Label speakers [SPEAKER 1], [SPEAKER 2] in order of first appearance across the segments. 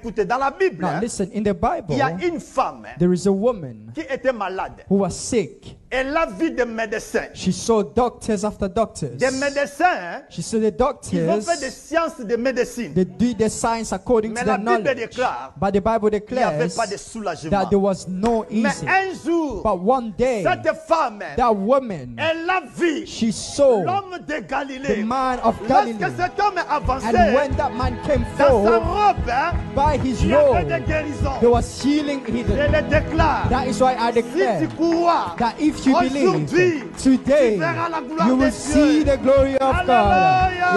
[SPEAKER 1] écoutez, dans la Bible,
[SPEAKER 2] Now listen, in the
[SPEAKER 1] il y a
[SPEAKER 2] Bible,
[SPEAKER 1] une femme
[SPEAKER 2] there is a woman
[SPEAKER 1] qui était malade.
[SPEAKER 2] who was sick.
[SPEAKER 1] Elle a vu des médecins.
[SPEAKER 2] She saw doctors after doctors.
[SPEAKER 1] Des médecins,
[SPEAKER 2] She saw the
[SPEAKER 1] ils ont fait des
[SPEAKER 2] doctors.
[SPEAKER 1] sciences de médecine.
[SPEAKER 2] They do the science according
[SPEAKER 1] Mais
[SPEAKER 2] to
[SPEAKER 1] la
[SPEAKER 2] their
[SPEAKER 1] Bible
[SPEAKER 2] knowledge.
[SPEAKER 1] déclare,
[SPEAKER 2] But the Bible
[SPEAKER 1] il n'y avait
[SPEAKER 2] declares
[SPEAKER 1] pas de soulagement.
[SPEAKER 2] that there was no
[SPEAKER 1] Mais
[SPEAKER 2] easy.
[SPEAKER 1] un jour,
[SPEAKER 2] But one day,
[SPEAKER 1] cette femme,
[SPEAKER 2] that woman,
[SPEAKER 1] elle a vu
[SPEAKER 2] she saw
[SPEAKER 1] l'homme de
[SPEAKER 2] the
[SPEAKER 1] Galilée.
[SPEAKER 2] man of Galilee.
[SPEAKER 1] Lorsque cet homme est avancé,
[SPEAKER 2] And when that man came
[SPEAKER 1] dans sa
[SPEAKER 2] forth,
[SPEAKER 1] robe,
[SPEAKER 2] by his
[SPEAKER 1] il y avait des
[SPEAKER 2] robe,
[SPEAKER 1] guérisons.
[SPEAKER 2] there was healing
[SPEAKER 1] Je
[SPEAKER 2] hidden.
[SPEAKER 1] le déclare.
[SPEAKER 2] That is why I
[SPEAKER 1] Si
[SPEAKER 2] declare
[SPEAKER 1] tu crois,
[SPEAKER 2] that if you believe,
[SPEAKER 1] aujourd'hui,
[SPEAKER 2] today,
[SPEAKER 1] tu verras la gloire
[SPEAKER 2] you
[SPEAKER 1] de
[SPEAKER 2] will see
[SPEAKER 1] Dieu.
[SPEAKER 2] the glory of God.
[SPEAKER 1] Alléluia.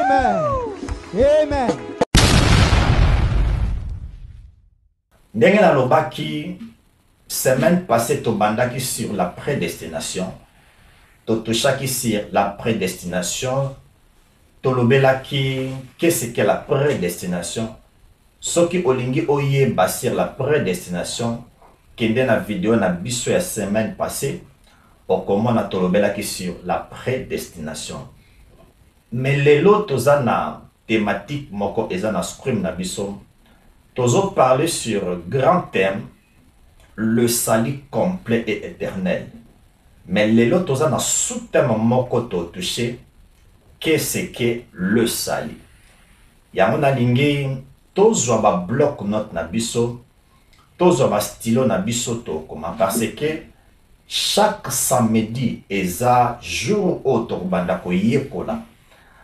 [SPEAKER 2] Amen. Amen.
[SPEAKER 3] Ndenge nalobaki semaine passée tobandaki sur la prédestination, totushaki sur la prédestination, tolobelaki qu'est-ce que la prédestination. Soki olingi oyeba sur la prédestination, kende na vidéo na biso ya semaine passée, okomona tolobelaki sur la prédestination. Mais lelo toza na thématique moko eza na scrim na biso. Tozo parler sur grand thème, le salut complet et éternel. Mais lelo toza na sous-thème moko to touché, qu'est-ce que le salut. Yango na lingi tozwa ba bloc note na biso, tozwa ba stylo na biso to koma parce que chaque samedi eza jour o to banda ko yekola.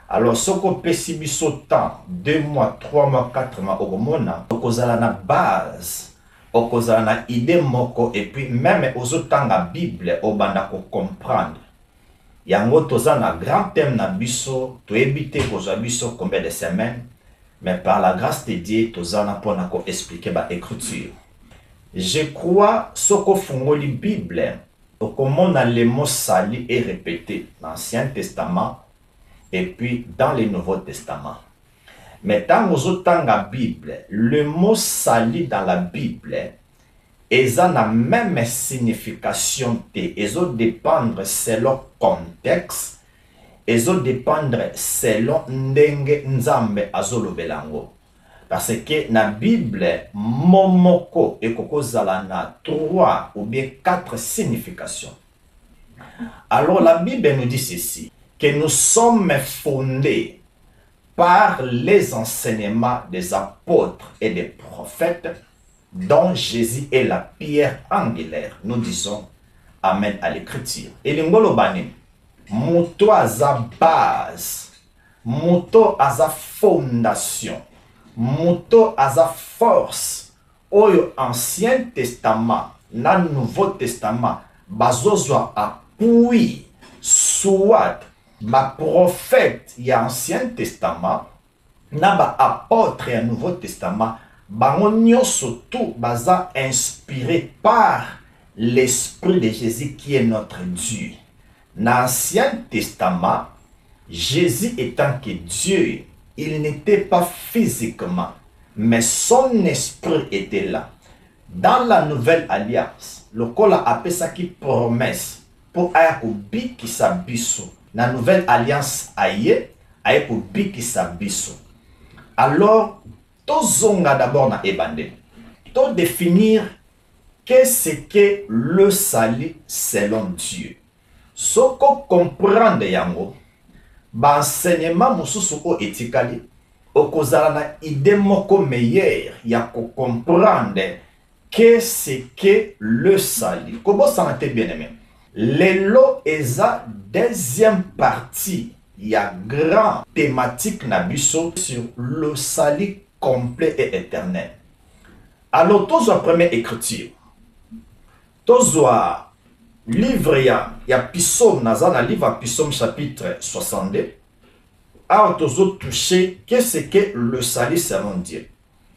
[SPEAKER 3] Alors, ce qu'on peut si biso temps, 2 mois, 3 mois, 4 mois, au mona, okozala na base, okozala na idée moko, et puis même aux autres la Bible, au banda ko comprendre. Yango toza na grand thème na biso, to éviter kozwa biso combien de semaines, mais par la grâce de Dieu, toza na pona ko expliquer ba écriture. Je crois, ce qu'on fungoli Bible, comment le mot sali est répété dans l'Ancien Testament, et puis dans le Nouveau Testament. Mais dans la Bible, le mot sali dans la Bible, ils ont la même signification. Ils ont dépendre selon le contexte, ils ont dépendre selon ndenge nzambe azolobelango. Parce que na Bible, momoko ekokozala na 3 ou bien 4 significations. Alors la Bible nous dit ceci, que nous sommes fondés par les enseignements des apôtres et des prophètes dont Jésus est la pierre angulaire. Nous disons Amen à l'écriture. Et l'ingolo bani, muto aza base, muto aza fondation, muto aza force. Oyo Ancien Testament, na Nouveau Testament, bazozwa appui, soit ba prophète y a Ancien Testament, na ba apôtre y a Nouveau Testament, bango nyonso tout baza inspiré par l'Esprit de Jésus qui est notre Dieu. Dans l'Ancien Testament, Jésus étant que Dieu, il n'était pas physiquement, mais son esprit était là. Dans la Nouvelle Alliance, le col a appelé ça qui promesse pour ayakubi qui s'abisso. La Nouvelle Alliance aye ayakubi qui s'abisso. Alors, tozonga d'abord na ebande. To définir qu'est-ce que le salut selon Dieu. Ce qu'on comprend de yango, ba enseignement mususu o etikali, okozala na idée moko meilleure ya ko comprendre qu'est-ce que le salut. Comment ça m'a été bien aimé? Lelo eza deuxième partie, il y a grand thématique na biso sur le salut complet et éternel. Alors, tous la première écriture, tous livre ya Psaume, nazana livre Psaume chapitre 62, alors tous touché qu'est-ce que le salut selon Dieu.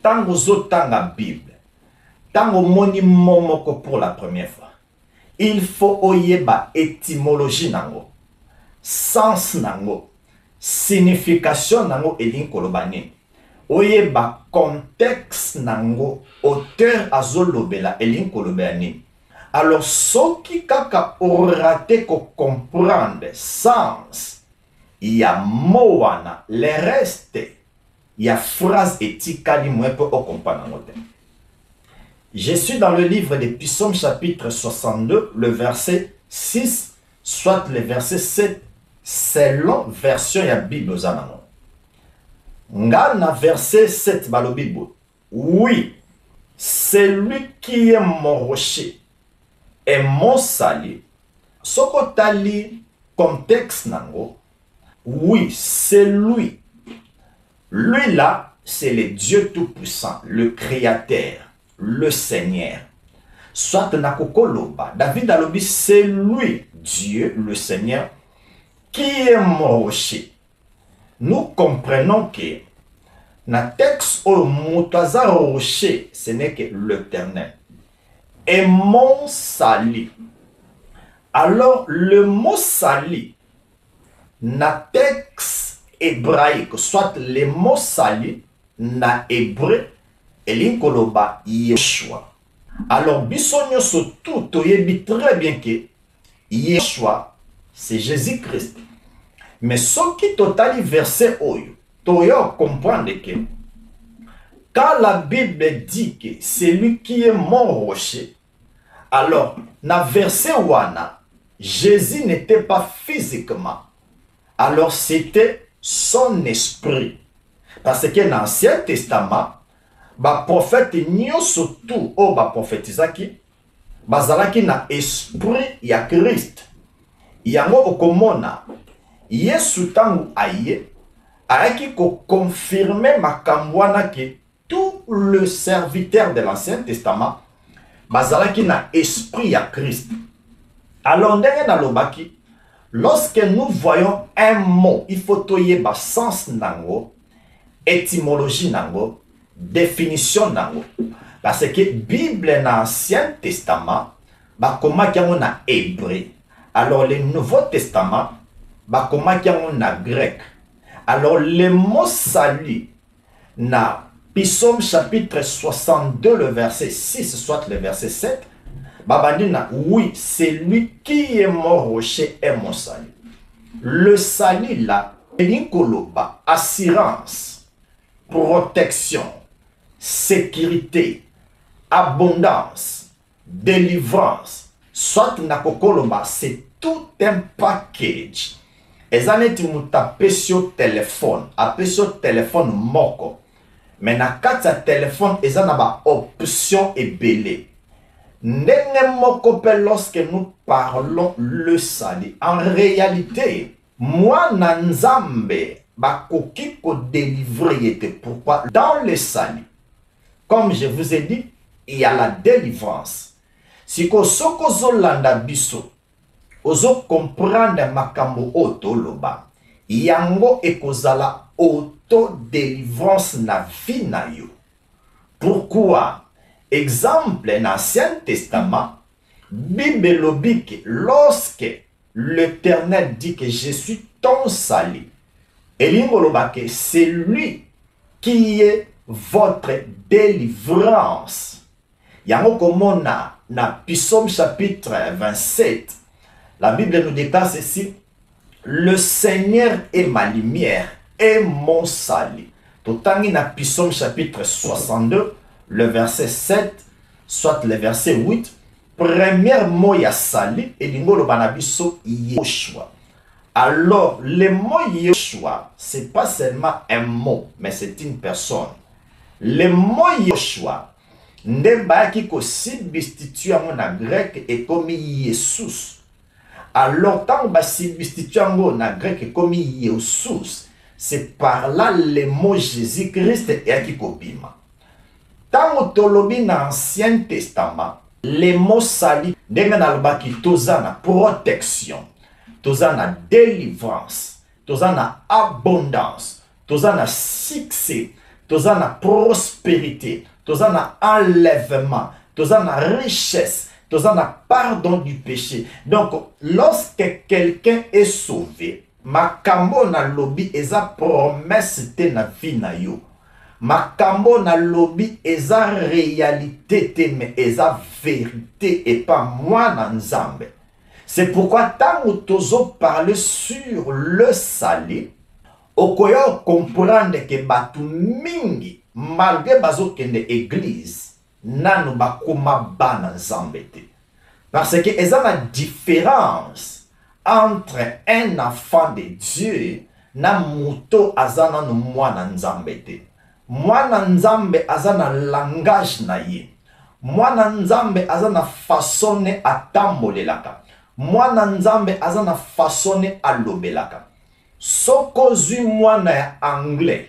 [SPEAKER 3] Tant vous autant la Bible, tant au moni momoko pour la première fois, il faut oyeba étymologie nango, sens nango, signification nango edin kolobani. Oyeba contexte nango, auteur azolobela elin kolobani. Alors, ceux qui kaka auraté ko comprendre sens, il y a moana, le reste, il y a phrase etikali moi pour comprendre. Je suis dans le livre des Psaumes chapitre 62, le verset 6, soit le verset 7, selon version ya Bible ozanano. Nga na verset 7 balobibo. Oui, c'est lui qui est mon rocher et mon salut. Soko tali contexte nango. Oui, c'est lui. Lui là, c'est le Dieu Tout-Puissant, le Créateur, le Seigneur. Soit nakokoloba, David alobi, c'est lui, Dieu, le Seigneur, qui est mon rocher. Nous comprenons que na texte au moutaza rocher, ce n'est que l'Éternel. Et mon salut. Alors, le mot salut, na texte hébraïque, soit le mot salut, na hébreu, et l'inkoloba Yeshua. Alors, bisonyo surtout, toyebi très bien que Yeshua, c'est Jésus-Christ. Mais ce qui totali verset oyo, toyo comprendre que quand la Bible dit que c'est lui qui est mon rocher, alors, dans verset wana, Jésus n'était pas physiquement. Alors, c'était son esprit. Parce que dans l'Ancien Testament, ba prophète nyoso tout o ba prophétisaki, bazalaki na esprit ya Christ. Yango okomona, Yesu tangu aye, ayaki ko confirmer makambwana que tout le serviteur de l'Ancien Testament, bazalaki na esprit ya Christ. Alors, ndenge na lobaki, lorsque nous voyons un mot, il faut toyeba sens nango, étymologie nango, définition nango. Parce que Bible dans l'Ancien Testament, bah comment qu'il y a na hébreu. Alors le Nouveau Testament, bah comment qu'il y a na grec. Alors le mot salut na Psaume chapitre 62 le verset 6 soit le verset 7, bah na oui, c'est lui qui est mon rocher et mon salut. Le salut là, l'inkoloba, assurance, protection, sécurité, abondance, délivrance, soit nakokoloba, c'est tout un package. Et ça n'est pas sur téléphone, sur téléphone moko. Mais na kata téléphone, et ça n'a pas option et belé. Ndenge moko pe lorsque nous parlons le salut. En réalité, moi nanzambe bakoki ko délivrer. Pourquoi? Dans le salut, comme je vous ai dit, il y a la délivrance. Si ko soko zolanda biso, ozo comprendre makambo auto loba, yango ekozala auto délivrance na vie na yo. Pourquoi? Exemple, dans l'Ancien Testament, Bible lobique, lorsque l'Éternel dit que je suis ton salut, et c'est lui qui est votre délivrance. Yango komona na Psaume chapitre 27, la Bible nous déclare ceci: le Seigneur est ma lumière et mon salut. Totangi na Psaume chapitre 62, le verset 7, soit le verset 8, premier mot ya salut et l'ingolo banabiso Yeshua. Alors, le mot Yeshua, c'est pas seulement un mot, mais c'est une personne. Le mot Yeshua, ndeba ki ko substitue en grec et comme Jesus. Alors, tant que substitue en grec comme Jesus, c'est par là le mot Jésus-Christ et qui copima. Tant que dans l'Ancien Testament, les mots salut, qui tozana protection, tozana délivrance, tozana abondance, tozana succès, tozana prospérité, tozana enlèvement, tozana richesse, tozana pardon du péché. Donc, lorsque quelqu'un est sauvé, makambo na lobi eza promesse te na vie na yo. Makambo na lobi eza réalité te mais eza vérité et pas moi na nzambe. C'est pourquoi tant que tozo parle sur le salut, okoyo comprendre que batu mingi malgré bazo kende église nanu bakoma bana nzambe te. Parce que eza na différence entre un enfant de Dieu na muto azana no mwana nzambe te. Mwana nzambe azana langage na ye. Mwana nzambe azana façonne atambolelaka. Mwana nzambe azana façonne alobelaka. Soko zui mwana ya anglais,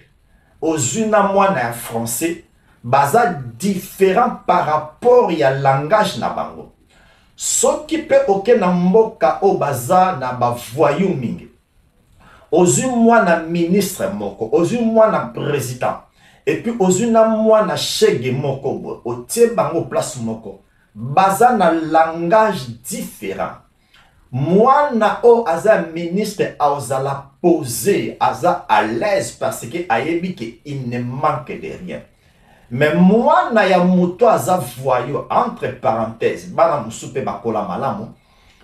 [SPEAKER 3] ozui na mwana ya français, baza différent par rapport ya langage na bango. Soki pe oke na mboka o baza na ba voyou mingi. Ozui mwana ministre moko, ozui mwana président, et puis ozui na mwana chege moko bo, otie bango place moko. Baza na langage différent. Mwana o aza ministre aozala posé, aza à l'aise parce que ayebi que il ne manque de rien. Mais mwana ya muto aza voyou, entre parenthèses, bana musupe bakola malamu,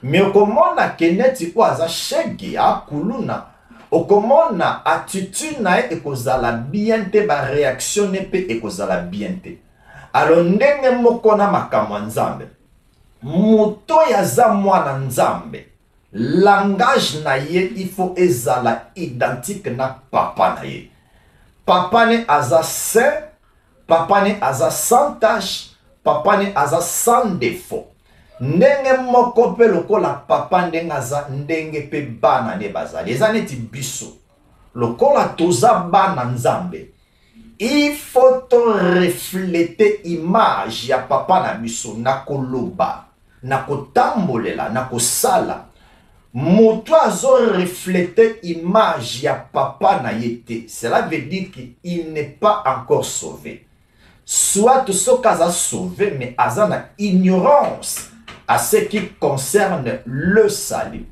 [SPEAKER 3] mais okomona keneti o aza shege akuluna, okomona attitude na e ekozala bien te, ba réaction ne pe ekozala bien te. Alors ndenge moko na makambo nzambe, muto yaza mwana nzambe, langage na ye il faut ezala identique na papa na ye. Papa ne aza saint, papa ne aza sans tache, papa ne aza sans défaut. Ndenge moko pe lokola papa ndenge aza ndenge pe bana ne bazali. Eza neti biso. Lokola toza bana nzambe, il faut to refléter image ya papa na biso na koloba, na kotambolela, na kosala. Moto azo refléter image ya papa na yete. Cela veut dire qu'il n'est pas encore sauvé. Soit ce cas sauvé, mais aza na ignorance à ce qui concerne le salut.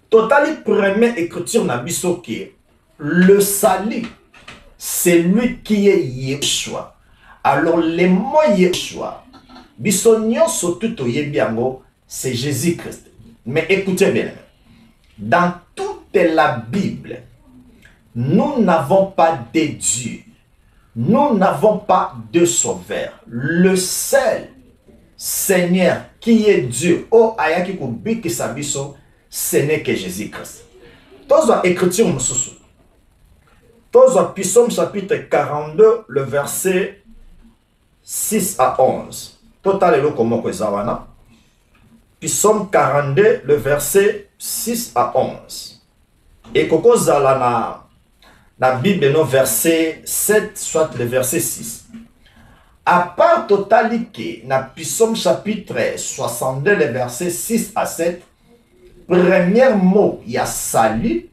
[SPEAKER 3] Totali première écriture na biso ki le salut, c'est lui qui est Yeshua. Alors le mot Yeshua, biso nyonso tout oyebiango, c'est Jésus-Christ. Mais écoutez bien, dans toute la Bible, nous n'avons pas de Dieu. Nous n'avons pas de sauveur. Le seul Seigneur qui est Dieu, oh ayaki kubiki sabiso, ce n'est que Jésus-Christ. Tozo écriture mususu. Tozo Psaume chapitre 42, le verset 6 à 11. Total elo komoko ezawana. Psaume 42, le verset 6 à 11. Et koko zala na Bible, no verset 7, soit le verset 6. À part totalité, na Psaume chapitre 62, le verset 6 à 7, premier mot, il y a salut,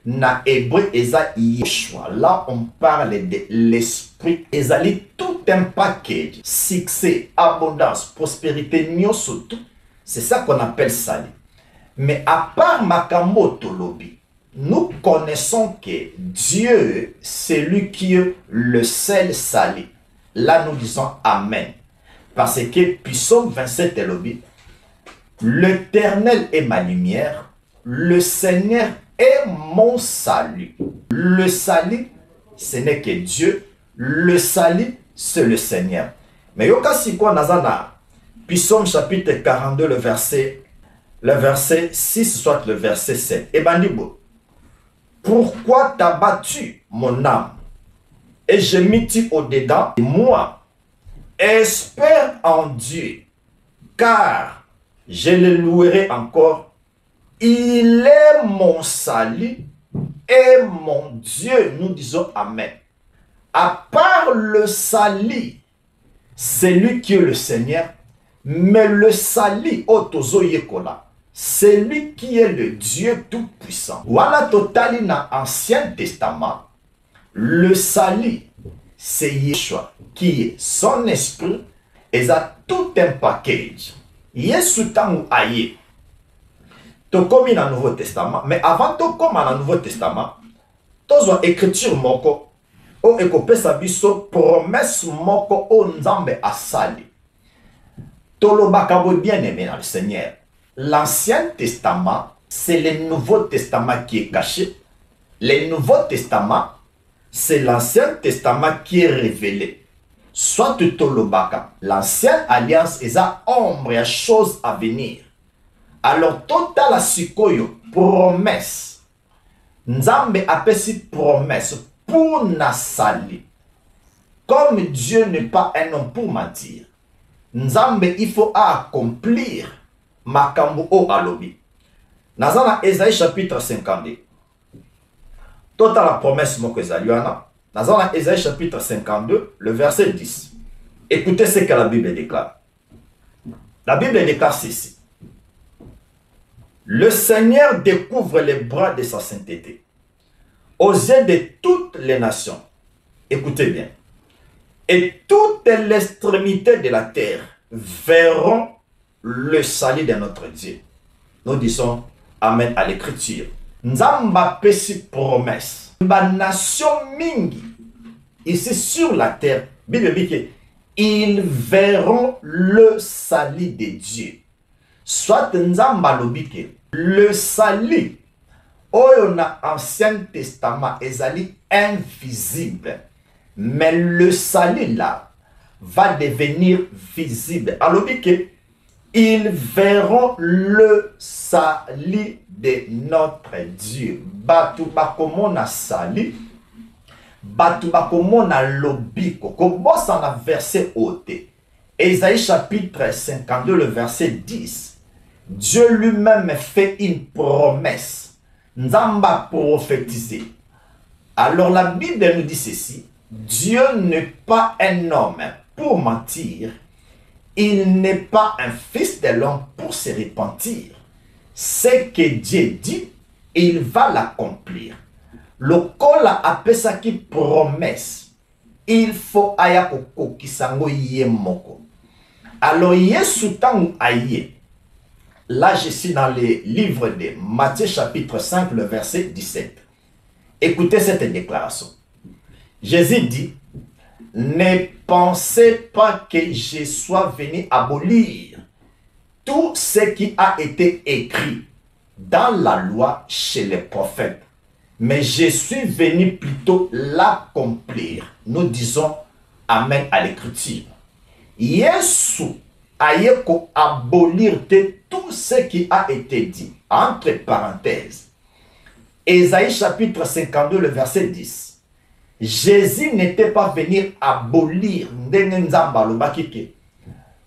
[SPEAKER 3] na hébreu, eza Yeshua. Là, on parle de l'esprit. Ezali tout un package, succès, abondance, prospérité, nyoso tout. C'est ça qu'on appelle salut. Mais à part makambo tolobi, nous connaissons que Dieu, c'est lui qui est le seul salut. Là, nous disons Amen. Parce que Psaume 27 est lobby. L'Éternel est ma lumière. Le Seigneur est mon salut. Le salut, ce n'est que Dieu. Le salut, c'est le Seigneur. Mais yoka si quoi nazana. Psaume chapitre 42, le verset 6, soit le verset 7. Et bandibo. Pourquoi t'as battu mon âme? Et je m'y au-dedans de moi. Espère en Dieu, car je le louerai encore. Il est mon salut et mon Dieu. Nous disons Amen. À part le salut, c'est lui qui est le Seigneur. Mais le salut, Otozo Yekola, c'est lui qui est le Dieu tout-puissant. Voilà totali na Ancien Testament. Le salut, c'est Yeshua qui est son esprit et ça tout un package. Yesu tangu aye. To komi na Nouveau Testament, mais avant to koma na Nouveau Testament, tozo écriture moko o ekopesa biso promesse moko o nzambe asali. Tolobakabo bien aimé dans le Seigneur. L'Ancien Testament, c'est le Nouveau Testament qui est caché. Le Nouveau Testament, c'est l'Ancien Testament qui est révélé. Soit Tolobaka, l'Ancienne Alliance est à ombre et chose à venir. Alors, total sikoyo, promesse. Nzambe apesi promesse pour Nasali. Comme Dieu n'est pas un homme pour mentir, Nzambe il faut accomplir makambo o alobi. Nazana Esaïe chapitre 52. Total la promesse moko ezaliana. Nazana Esaïe chapitre 52, le verset 10. Écoutez ce que la Bible déclare. La Bible déclare ceci. Le Seigneur découvre les bras de sa sainteté aux yeux de toutes les nations. Écoutez bien. Et toutes les extrémités de la terre verront le salut de notre Dieu. Nous disons Amen à l'écriture. Nzamba pesi promesse. Ma nation mingi, ici sur la terre, Bible dit que ils verront le salut de Dieu. Soit Nzamba lobike, le salut, oyo na Ancien Testament ezali invisible. Mais le salut là va devenir visible. Alors que ils verront le salut de notre Dieu. Batu bakomona sali, batu bakomona lobiko. Kobosa na verset haute. Ésaïe chapitre 52, le verset 10. Dieu lui-même fait une promesse. Nzamba prophétisé. Alors la Bible nous dit ceci. Dieu n'est pas un homme pour mentir. Il n'est pas un fils de l'homme pour se repentir. Ce que Dieu dit, il va l'accomplir. Le kola appelle ça qui promesse. Il faut aya koko kisango ye moko. Alors yesu tangu aye. Là je suis dans le livre de Matthieu chapitre 5 le verset 17. Écoutez cette déclaration. Jésus dit, ne pensez pas que je sois venu abolir tout ce qui a été écrit dans la loi chez les prophètes, mais je suis venu plutôt l'accomplir. Nous disons Amen à l'écriture. Yesu a abolir tout ce qui a été dit. Entre parenthèses, Ésaïe chapitre 52, le verset 10. Jésus n'était pas venu abolir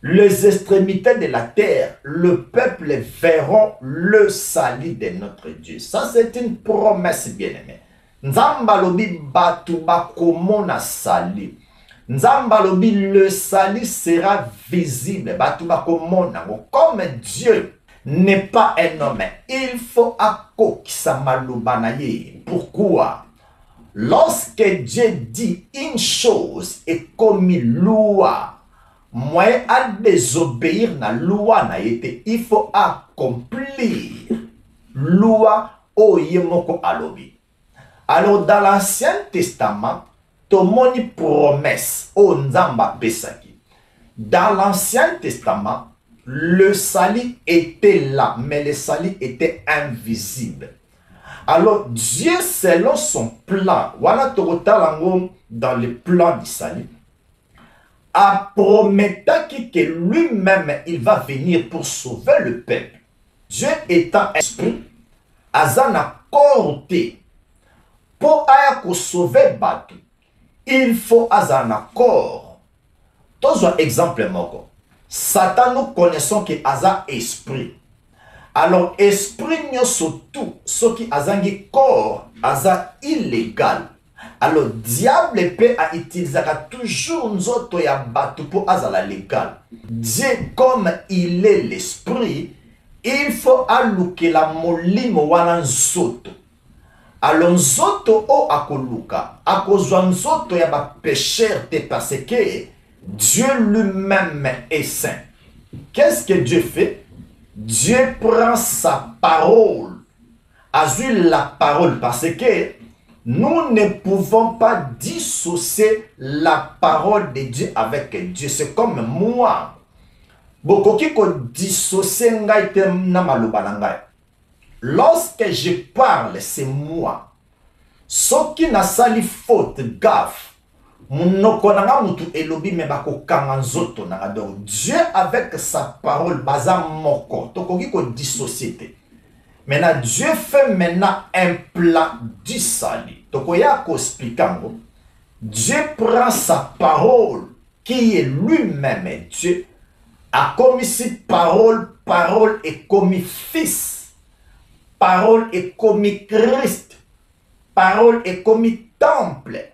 [SPEAKER 3] les extrémités de la terre. Le peuple verront le salut de notre Dieu. Ça, c'est une promesse bien-aimée. Nzambalobi batuba komona salut. Nzambalobi le salut sera visible. Batuba komona. Comme Dieu n'est pas un homme, il faut akokisa malubanaye. Pourquoi? Lorsque Dieu dit une chose et comme une loi, moi à désobéir na loi na été, il faut accomplir loi o yemoko alobi. Alors dans l'Ancien Testament, tomoni promesse o nzamba pesaki. Dans l'Ancien Testament, le salut était là, mais le salut était invisible. Alors, Dieu, selon son plan, voilà dans le plan du salut, a promis que lui-même, il va venir pour sauver le peuple. Dieu étant esprit, Azana corté, pour sauver Batu, il faut Azana corps. Tous un exemple, moko. Satan, nous connaissons que Aza esprit. Alors, esprit surtout, ce qui a un corps, aza illégal. Alors, diable peut utiliser toujours nous autres ya batu pour azala légal. Dieu, comme il est l'esprit, il faut allouer la molimo wana nzoto. Alors, nzoto o akoluka, akozwa nzoto ya ba pécheur te parce que Dieu lui-même est saint. Qu'est-ce que Dieu fait? Dieu prend sa parole, azul la parole, parce que nous ne pouvons pas dissocier la parole de Dieu avec Dieu. C'est comme moi. Lorsque je parle, c'est moi. soki nasali faute gaffe monoko nanga mutu elobi me bakokanga nzoto nanga. Donc Dieu avec sa parole baza moko tokoki ko dissocier te. Maintenant Dieu fait maintenant un plan du salut. Tokoya ko expliquer. Dieu prend sa parole qui est lui-même Dieu a commis si parole est commis fils, parole est commis Christ, parole est commis temple,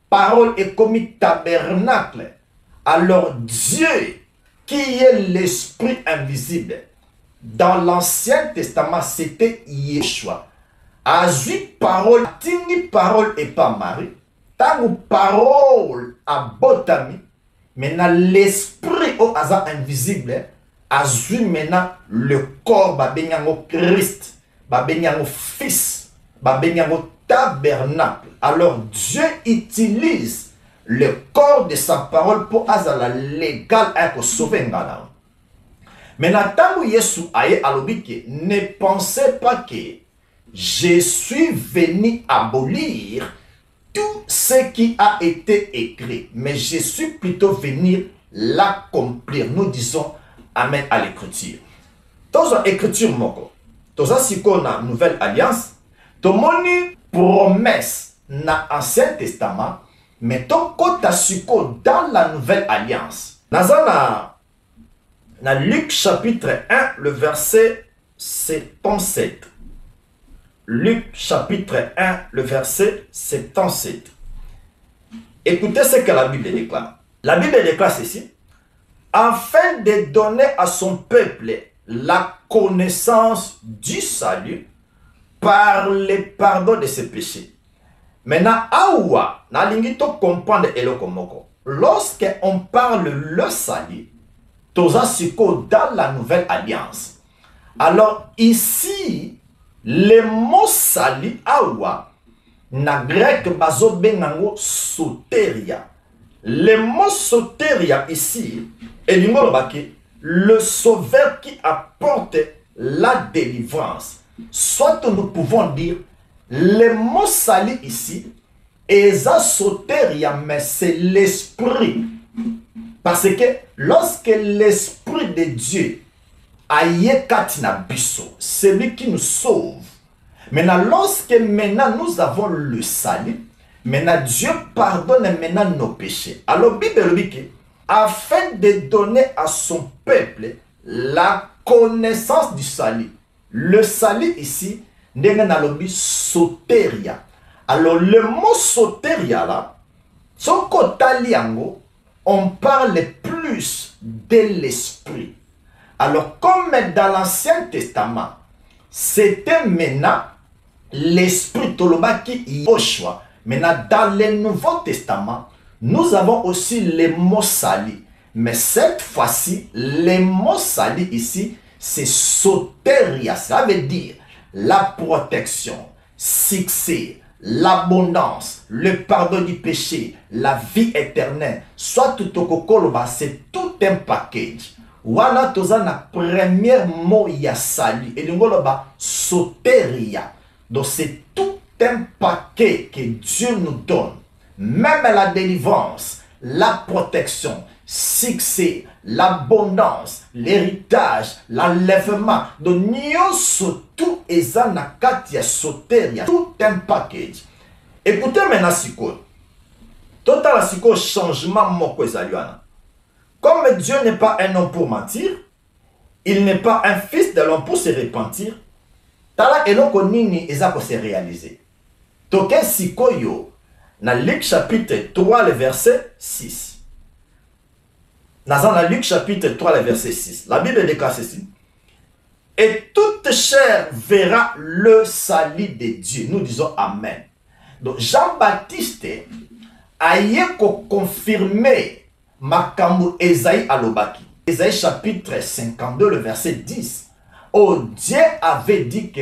[SPEAKER 3] parole est commis tabernacle. Alors Dieu, qui est l'esprit invisible, dans l'Ancien Testament, c'était Yeshua. Azui parole, tini parole et pas Marie, tangu parole à botami, maintenant l'esprit au hasard invisible, azui maintenant le corps, babenyango Christ, babenyango fils, babenyango tabernacle. Alors Dieu utilise le corps de sa parole pour azala légal à sauver ngana. Maintenant, tangu Yesu aye alobiki, ne pensez pas que je suis venu abolir tout ce qui a été écrit, mais je suis plutôt venu l'accomplir. Nous disons Amen à l'écriture. Dans l'écriture moko, dans la nouvelle alliance, ton moni promesse na Ancien Testament, mais ton kota suko dans la nouvelle alliance. Nazana na Luc chapitre 1, le verset 77. Luc chapitre 1, le verset 77. Écoutez ce que la Bible déclare. La Bible déclare ceci. Afin de donner à son peuple la connaissance du salut par le pardon de ses péchés. Maintenant, awa, na lingito comprendre eloko moko. Lorsque on parle le salut, toza siko dans la nouvelle alliance. Alors ici, le mot salut awa na grec bazo bengango soteria. Le mot soteria ici est le sauveur qui apporte la délivrance. Soit nous pouvons dire le mot salut ici est soteria, mais c'est l'esprit. Parce que lorsque l'esprit de Dieu aye katina biso, c'est lui qui nous sauve. Maintenant, lorsque maintenant nous avons le salut, maintenant Dieu pardonne maintenant nos péchés. Alors Bible dit afin de donner à son peuple la connaissance du salut. Le salut ici, soteria. Alors le mot soteria là, son kotaliango, on parle plus de l'esprit. Alors comme dans l'Ancien Testament, c'était maintenant l'esprit Tolobaki Yoshua. Maintenant dans le Nouveau Testament, nous avons aussi le mot salut. Mais cette fois-ci, le mot salut ici, c'est soteria. Ça veut dire la protection, succès, l'abondance, le pardon du péché, la vie éternelle. Soit tout au kokoloba, c'est tout un package. Wana toza na premier mot ya salut. Et l'ingoloba soteria. Donc c'est tout un paquet que Dieu nous donne. Même la délivrance, la protection, succès, l'abondance, l'héritage, l'enlèvement. Donc nyoso tout eza na kati ya soteria. Tout un package. Écoutez maintenant siko. Total siko changement moko ezaliana. Comme Dieu n'est pas un homme pour mentir, il n'est pas un fils de l'homme pour se repentir. Tala eloko nini eza ko se réaliser. Toke sikoyo na Luc chapitre 3 le verset 6. Dans Luc chapitre 3 le verset 6. La Bible déclare ceci. Et toute chair verra le salut de Dieu. Nous disons Amen. Donc Jean-Baptiste a confirmé Makambu Esaïe alobaki. Esaïe chapitre 52 le verset 10. Oh, Dieu avait dit que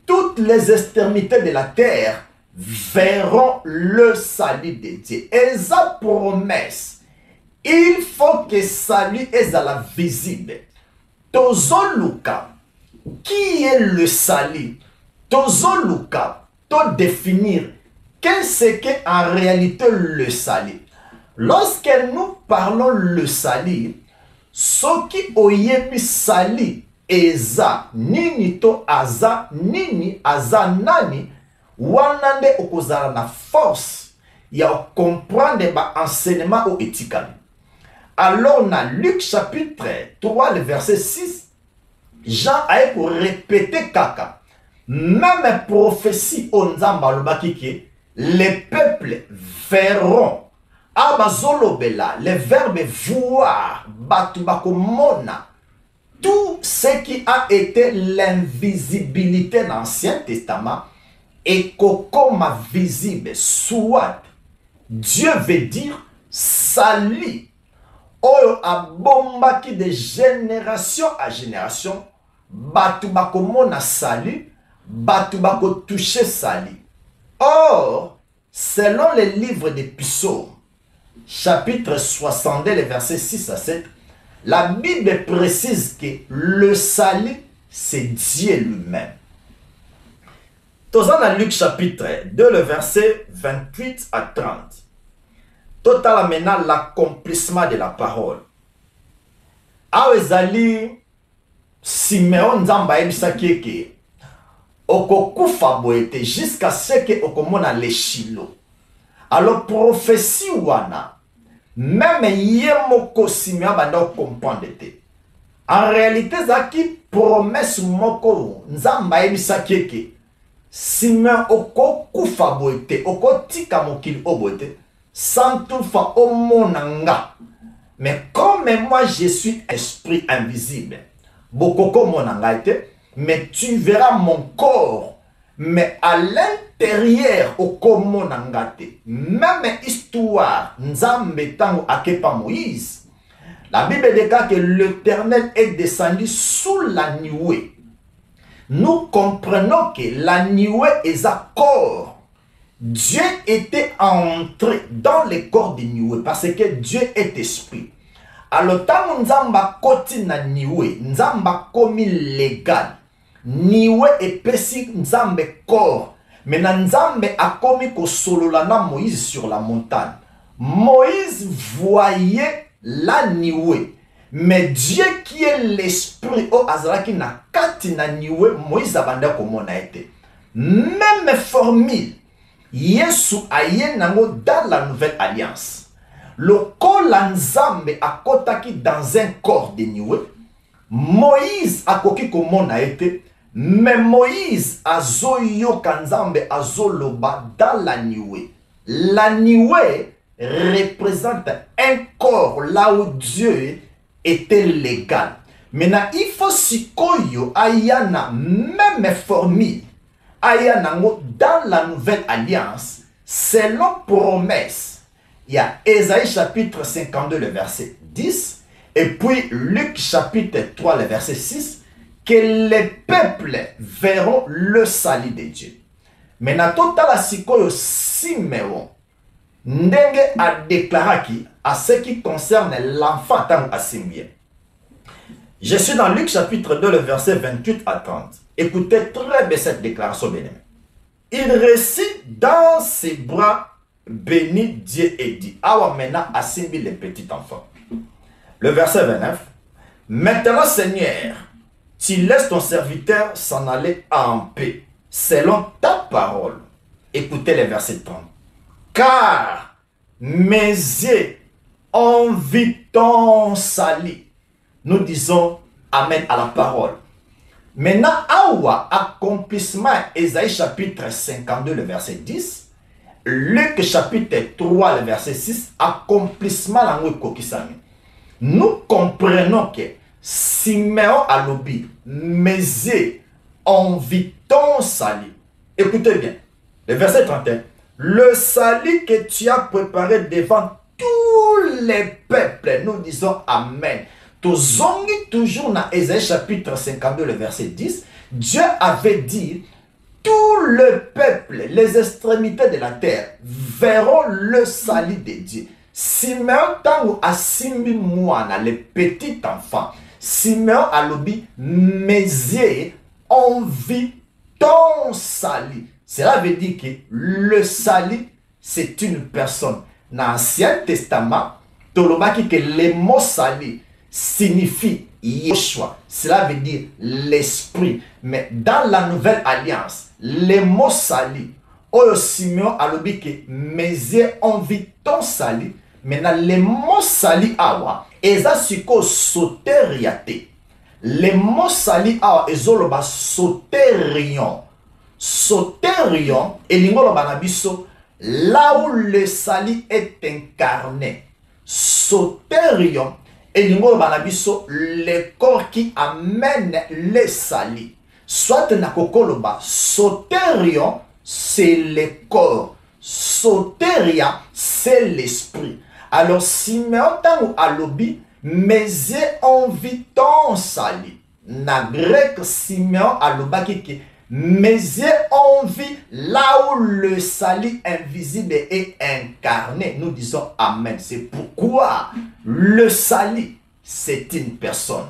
[SPEAKER 3] toutes les extrémités de la terre verront le salut de Dieu. Et sa promesse, il faut que salut est à la visible. Tozo Luka, qui est le salut? Tozo Luka, to définir qu'est-ce qu'en réalité le salut? Lorsque nous parlons le salut, ce qui oyebi salut eza nini to aza nini aza nani wanande okozala na force ya comprendre ba enseignement au éthique. Alors dans Luc chapitre 3 le verset 6, Jean a pour répéter kaka même prophétie onzamba lobaki les peuples verront abazolobela le verbe voir batu bakomona tout ce qui a été l'invisibilité dans l'Ancien Testament et comme visible soit Dieu veut dire salut oyo abombaki de génération à génération batu bakomona salut batu bako toucher salut. Or selon les livres des Psaumes chapitre 62 les versets 6 à 7, la Bible précise que le salut c'est Dieu lui-même. Dans Luc chapitre 2 le verset 28 à 30, total maintenant l'accomplissement de la parole. Awezali Simeon Nzamba ebisaki ke okokufa boete jusqu'à ce que okomona le Shilo. Alors prophétie wana même yemoko Simeon banda comprendre te. En réalité zaki promesse moko Nzamba ebisaki ke Simeon okokufa boete okotika mokili obote sans toutefois au monanga. Mais comme moi je suis esprit invisible, bokoko monanga été, mais tu verras mon corps. Mais à l'intérieur, au komonanga te. Même histoire, Nzambe tango akepa Moïse. La Bible déclare que l'Éternel est descendu sous la nuée. Nous comprenons que la nuée est un corps. Dieu était entré dans le corps de nuée parce que Dieu est esprit. Alors, tant Nzamba koti na niwe, Nzamba komi légal. Niwe epesi Nzambe corps. Mais Nzambe a komi ko sololana Moïse sur la montagne. Moïse voyait la niwe. Mais Dieu qui est l'esprit, au azaraki na kati na niwe, Moïse abanda komona ete. Même formule. Yesu aye nango dans la nouvelle alliance. Le corps Nzambe a kotaki dans un corps de niwe. Moïse a koki komona ete. Mais Moïse a zoyo kanzambe a zoloba dans la niwe. La niwe représente un corps là où Dieu était légal. Maintenant il faut sikoyo ayana même formule. Ayanango dans la nouvelle alliance, selon promesse, il y a Ésaïe chapitre 52, le verset 10, et puis Luc chapitre 3, le verset 6, que les peuples verront le salut de Dieu. Maintenant, total la sikoyo Simeon, ndenge a déclaré à ce qui concerne l'enfant tant à Simeon. Je suis dans Luc chapitre 2, le verset 28 à 30. Écoutez très bien cette déclaration, bien aimé. Il récite dans ses bras bénis Dieu et dit, awa maintenant assimile les petits enfants. Le verset 29. Maintenant Seigneur, tu laisses ton serviteur s'en aller en paix, selon ta parole. Écoutez le verset 30. Car mes yeux ont vu ton salut. Nous disons Amen à la parole. Maintenant, awa accomplissement Ésaïe chapitre 52, le verset 10. Luc chapitre 3, le verset 6. Accomplissement la kokisami. Nous comprenons que Simeon a lobby, mes yeux ont vu ton salut. Écoutez bien, le verset 31. Le salut que tu as préparé devant tous les peuples, nous disons Amen. Toujours dans Ésaïe chapitre 52, le verset 10, Dieu avait dit, tout le peuple, les extrémités de la terre, verront le salut de Dieu. Simeon tango asimbi mouana, les petits enfants, Simeon a lobi, mes yeux ont vu ton salut. Cela veut dire que le salut, c'est une personne. Dans l'Ancien Testament, que le mot salut signifie Yeshua. Cela veut dire l'esprit. Mais dans la nouvelle alliance, le mot salut, Oyo Simeon a dit que mes yeux ont vu ton salut. Maintenant, le mot salut awa, eza siko soteriate. Le mot salut awa, ezoloba soterion. Soterion, et l'ingoloba nabiso, là où le salut est incarné. Soterion, et l'ingoloba nabiso, le corps qui amène le salut. Soit nakokoloba, soterion, c'est le corps. Soteria, c'est l'esprit. Alors, Simeon tango alobi, mes yeux ont vu ton salut. Na grec, Simeon alobaki que mes yeux ont vu là où le salut invisible est incarné. Nous disons Amen. C'est pourquoi le salut, c'est une personne.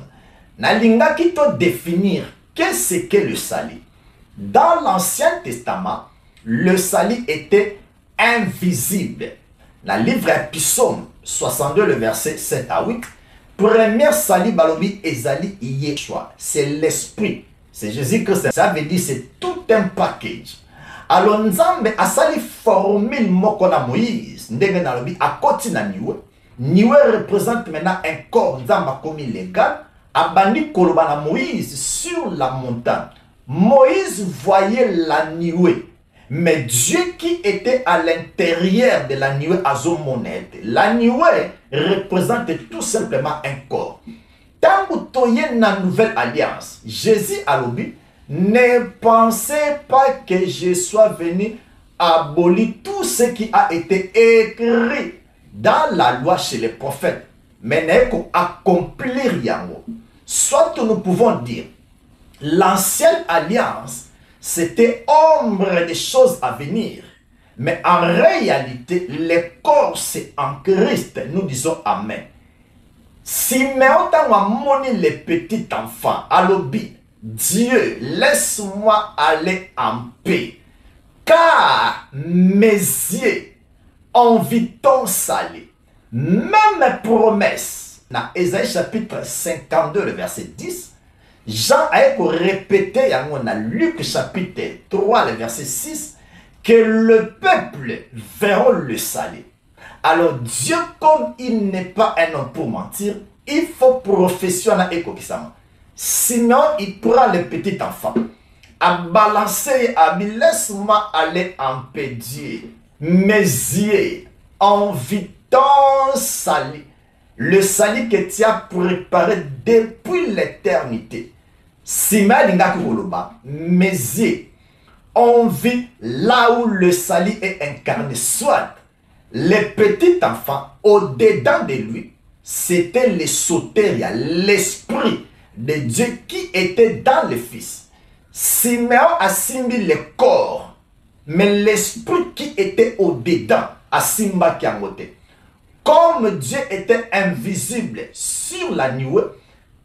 [SPEAKER 3] Nalinga qui te définir qu'est-ce que le salut. Dans l'Ancien Testament, le salut était invisible. Dans le livre Psaume 62, le verset 7 à 8, premier salut balobi ezali Yeshua, c'est l'esprit, c'est Jésus-Christ. Ça veut dire c'est tout un package. Alors Nzambe a sali formule moko na Moïse, ndenge na lobi akoti na niwe. Niwe représente maintenant un corps. Nzambe a commis légal, abandi koloba na Moïse sur la montagne. Moïse voyait la nuée. Mais Dieu qui était à l'intérieur de la nuée azomonette, la nuée représente tout simplement un corps. Tant que tu es dans la nouvelle alliance, Jésus a dit, ne pensez pas que je sois venu abolir tout ce qui a été écrit dans la loi chez les prophètes, mais n'est qu'accomplir yango. Soit nous pouvons dire, l'ancienne alliance, c'était ombre des choses à venir. Mais en réalité, le corps c'est en Christ. Nous disons Amen. Si Simeon a moni les petits enfants, alobi, Dieu, laisse-moi aller en paix. Car mes yeux ont vu ton salut. Même promesse, dans Ésaïe chapitre 52, le verset 10, Jean a répété dans Luc chapitre 3, le verset 6, que le peuple verra le salut. Alors Dieu, comme il n'est pas un homme pour mentir, il faut professionnel et coquissement. Sinon, il prend le petit enfant, à balancer, à dire, laisse-moi aller en paix, Dieu. Mes yeux ont vu ton salut. Le salut que tu as préparé depuis l'éternité. Si mes yeux ont vu là où le salut est incarné, soit le petit enfant au-dedans de lui, c'était le soteria, l'esprit de Dieu qui était dans le Fils. Simeon a simbi le corps, mais l'esprit qui était au-dedans a simba qui a moté. Comme Dieu était invisible sur la nuée,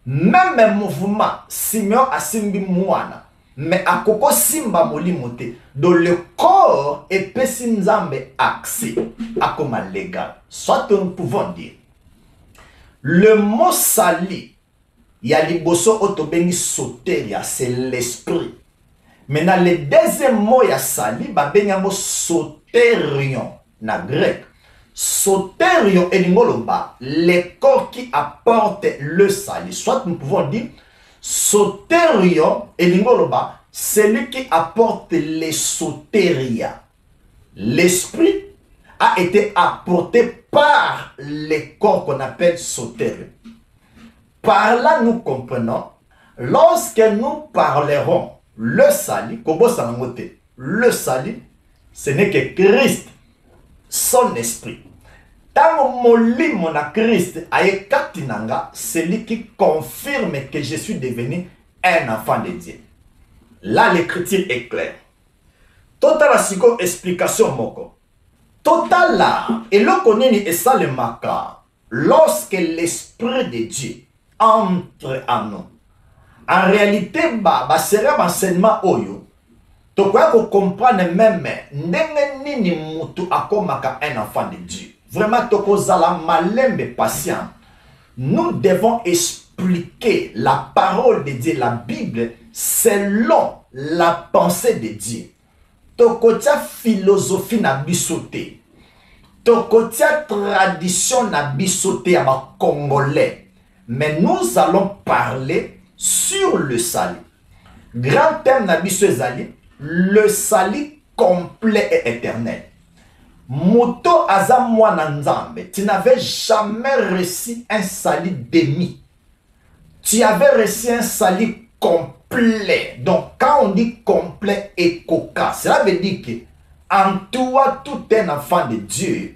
[SPEAKER 3] même un mouvement, Simeon a simbi mouana, mais à koko simba moli moté. Donc le corps est pesinzambe accès à comme légal. Soit nous pouvons dire, le mot salut, il y a liboso otobengi soteria, c'est l'esprit. Maintenant le deuxième mot ya salut, babengi mot soterion, na grec. Soterion et l'ingoloba, les corps qui apportent le salut. Soit nous pouvons dire soterion et l'ingoloba, celui qui apporte les soteria. L'esprit a été apporté par les corps qu'on appelle soterion. Par là, nous comprenons, lorsque nous parlerons le salut, le salut, ce n'est que Christ, son esprit. Tant que mon Christ a katinanga, c'est lui qui confirme que je suis devenu un enfant de Dieu. Là, l'écriture est claire. Total asiko explication moko. Total là, et l'on connaît et ça le maca. Lorsque l'esprit de Dieu entre en nous, en réalité, bah sera enseignement oyo. Tu peux comprendre même nini mutu akomaka un enfant de Dieu. Vraiment, tokozala malembe patient. Nous devons expliquer la parole de Dieu, la Bible, selon la pensée de Dieu. Tokotia philosophie na bisoté. Tokotia tradition na bisoté à ma Congolais. Mais nous allons parler sur le salut. Grand thème na bisoté, le salut complet et éternel. Moto aza mwana nzambe, tu n'avais jamais reçu un salut demi. Tu avais reçu un salut complet. Donc quand on dit complet et coca, cela veut dire que en toi, tout un enfant de Dieu,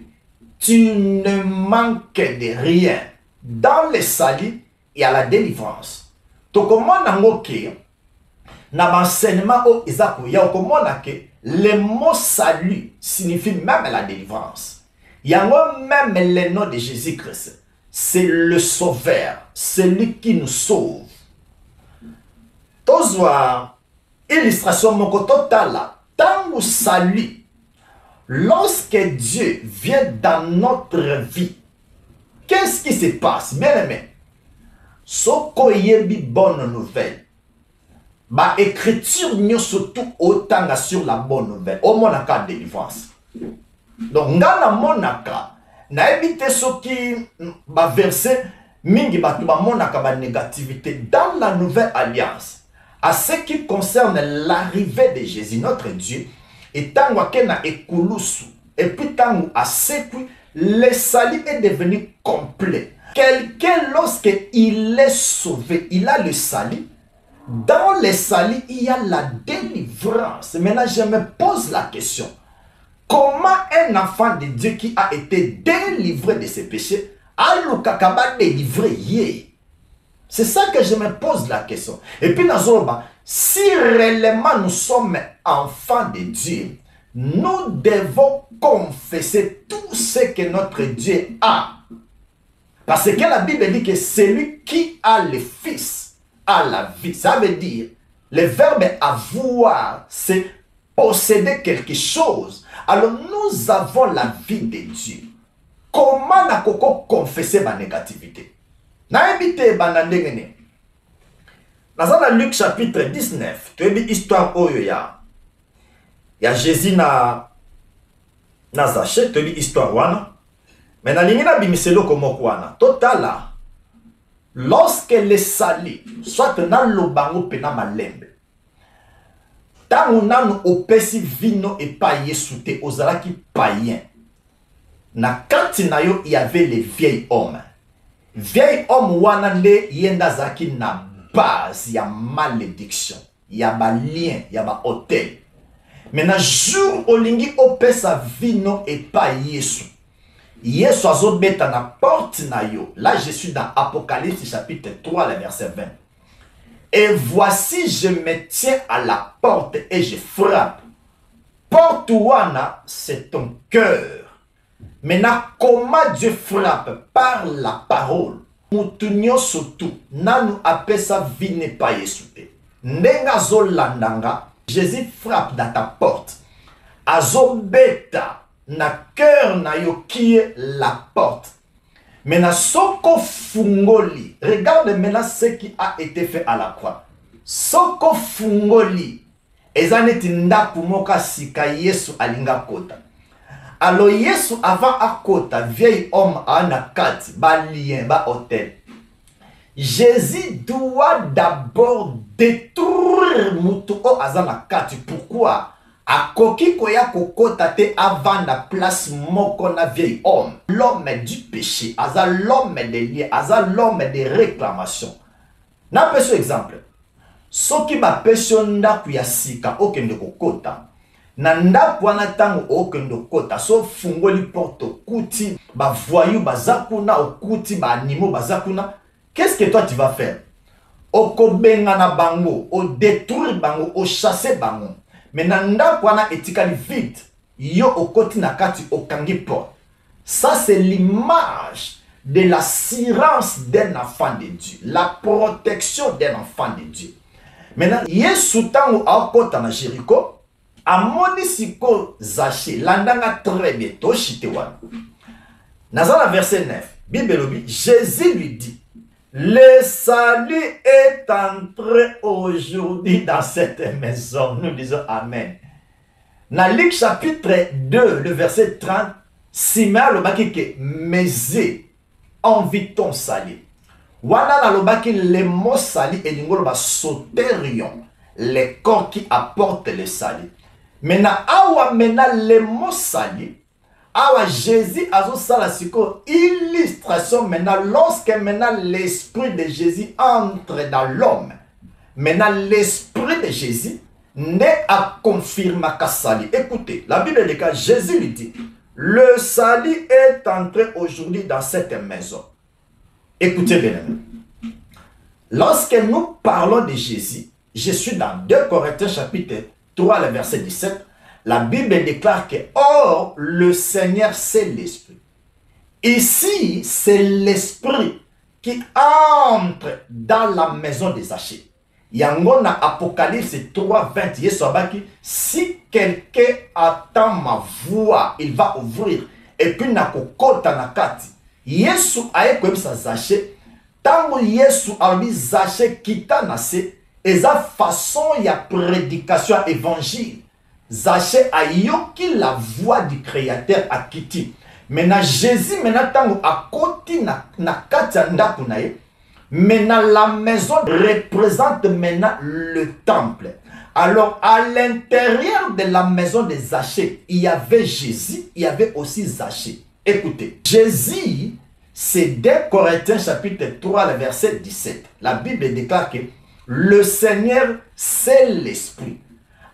[SPEAKER 3] tu ne manques de rien. Dans le salut, il y a la délivrance. Donc comment na l'enseignement au Isaac, il y a le mot salut signifie même la délivrance. Il y a même le nom de Jésus-Christ. C'est le sauveur, celui qui nous sauve. Tozwa illustration moko totala. Tant salut, lorsque Dieu vient dans notre vie, qu'est-ce qui se passe? Bien aimé, soko yebi bonne nouvelle. Ba écriture n'y surtout autant sur la bonne nouvelle. Au monaka délivrance. Donc ngana monaka na éviter ce qui ba verset mingi ba tuba monaka ba négativité dans la nouvelle alliance. À ce qui concerne l'arrivée de Jésus notre Dieu et tango kena ekulusu et puis tango à sekui le salut est devenu complet. Quelqu'un lorsque il est sauvé, il a le salut. Dans le salut, il y a la délivrance. Maintenant, je me pose la question. Comment un enfant de Dieu qui a été délivré de ses péchés a le kakaba délivré? C'est ça que je me pose la question. Et puis, si réellement nous sommes enfants de Dieu, nous devons confesser tout ce que notre Dieu a. Parce que la Bible dit que celui qui a le Fils à la vie. Ça veut dire, le verbe avoir, c'est posséder quelque chose. Alors nous avons la vie de Dieu. Comment na koko confesser ma négativité? Na évité banandengene. Dans Luc chapitre 19, tu as vu histoire oyo ya Jésus na Zaché, tu as vu histoire wana. Mais na lingina bimiselo komo wana. Totala. Lorsque le salut, soit dans le bango pena malembe, tango nanu opesi vino et paye soute ozalaki païen. Na kanti na yo y avait les vieils hommes. Vieil homme wana nde yenda zaki na base ya malédiction, ya ba lien, ya ba hôtel. Mais na jour olingi opesa vino et paye soute. Yesu azobeta na porte na yo. Là, je suis dans Apocalypse chapitre 3, le verset 20. Et voici, je me tiens à la porte et je frappe. Porte wana, c'est ton cœur. Maintenant, comment Dieu frappe? Par la parole. Mutunyo surtout, nanu apesa vine pa yesute. Nenga zo landanga, Jésus frappe dans ta porte. Azobeta. Na cœur na yo qui est la porte. Maintenant, soko fungoli. Regarde maintenant ce qui a été fait à la croix. Soko fungoli. Ezaneti ndaku moka sika Yesu alinga kota. Alors Yesu avant à kota, vieil homme ana kati, ba lien, ba hôtel. Jésus doit d'abord détruire mutu o azana kati. Pourquoi? A koki koya kokota te avant la place moko na vieil homme. L'homme du péché, aza l'homme des liens, aza l'homme des réclamations. Na peso exemple. Soki ba peso ndaku ya sika okende kokota. Na ndaku wana tango okende kokota. So fungoli porte kuti, ba voyou bazakuna okuti ba animo bazakuna. Qu'est-ce que toi tu vas faire? Okobenga na bango, o détruire bango, o chasser bango. Mais nanda kwana etikali vide, yo okoti nakati okangi porte. Ça c'est l'image de l'assurance d'un enfant de Dieu, la protection d'un enfant de Dieu. Maintenant, Yesu tango akota na Jéricho, amoni siko Zaché landanga très bien toshite wana naza na verset 9 Bible elobi Jésus lui dit le salut est entré aujourd'hui dans cette maison. Nous disons Amen. Dans Luc chapitre 2, le verset 30, Simeon lobaki ke meze envie ton salut. Wana na lobaki le mot salut et l'ingolo ba soterion, les corps qui apportent le salut. Maintenant, awa mena le mot salut. Awa Jésus a la illustration maintenant lorsque maintenant l'esprit de Jésus entre dans l'homme. Maintenant l'esprit de Jésus n'est à confirmer qu'à salut. Écoutez, la Bible dit que Jésus lui dit le salut est entré aujourd'hui dans cette maison. Écoutez bien. Lorsque nous parlons de Jésus, je suis dans 2 Corinthiens chapitre 3, le verset 17. La Bible déclare que, or, le Seigneur, c'est l'Esprit. Ici, c'est l'Esprit qui entre dans la maison des Zaché. Yangona Apocalypse 3, 20. Si quelqu'un attend ma voix, il va ouvrir. Et puis, nakokota nakati. Yesu aye comme ça Zaché. Tango Yesu a mis Zaché kita nase. Et sa façon, il y a prédication évangile. Zaché a yoki la voix du créateur à Kiti. Maintenant Jésus maintenant tango a koti na katanda kunae. Maintenant la maison représente maintenant le temple. Alors à l'intérieur de la maison de Zaché, il y avait Jésus, il y avait aussi Zaché. Écoutez, Jésus, c'est 2 Corinthiens chapitre 3, le verset 17. La Bible déclare que le Seigneur, c'est l'Esprit.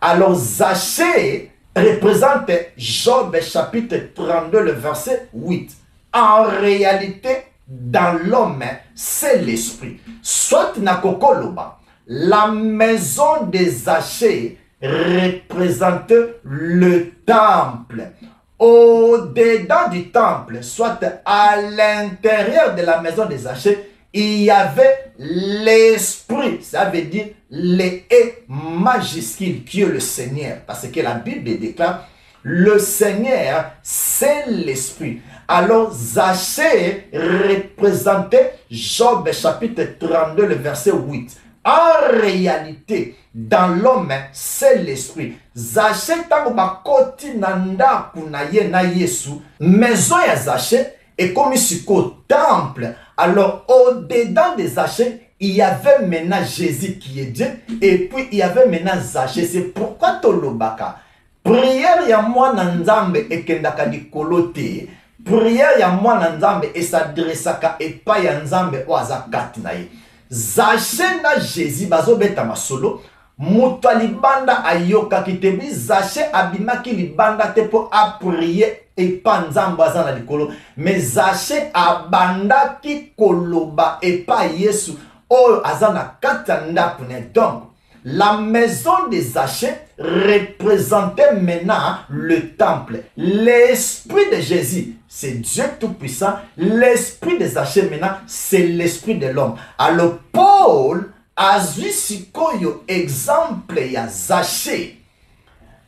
[SPEAKER 3] Alors Zaché représente Job chapitre 32, le verset 8. En réalité, dans l'homme, c'est l'esprit. Soit Nakokoloba, la maison des Zaché représente le temple. Au-dedans du temple, soit à l'intérieur de la maison des Zaché, il y avait l'esprit, ça veut dire les E majuscules qui est le Seigneur. Parce que la Bible déclare, le Seigneur, c'est l'esprit. Alors, Zaché représentait Job chapitre 32, le verset 8. En réalité, dans l'homme, c'est l'esprit. Zaché tango bakoti nanda kunaye na Yesu, maison ya Zaché est comme ici au temple. Alors, au-dedans des Zaché, il y avait maintenant Jésus qui est Dieu. Et puis, il y avait maintenant Zaché. C'est pourquoi Tolobaka. Prière ya moi nanzambe et kendaka di kolote. Prière ya moi nanzambe et s'adressaka et pas ya nzambe oazakati na ye. Zaché na Jésus bazo beta masolo. Muto libanda ayoka kitebi Zaché abimaki libanda te po a prier. Et pas nzambo azana likolo mais Zaché abanda ki koloba et pas Yesu o azana katanda pune. Donc la maison des Zaché représentait maintenant le temple. L'esprit de Jésus, c'est Dieu tout-puissant. L'esprit des Zaché maintenant, c'est l'esprit de l'homme. Alors Paul a vu sikoyo exemple ya Zaché.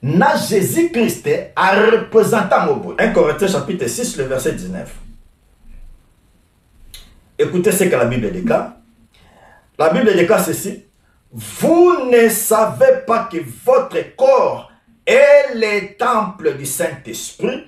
[SPEAKER 3] Na Jésus-Christ a représentant au bout. 1 Corinthiens chapitre 6, le verset 19. Écoutez ce que la Bible déclare. La Bible déclare ceci. Vous ne savez pas que votre corps est le temple du Saint-Esprit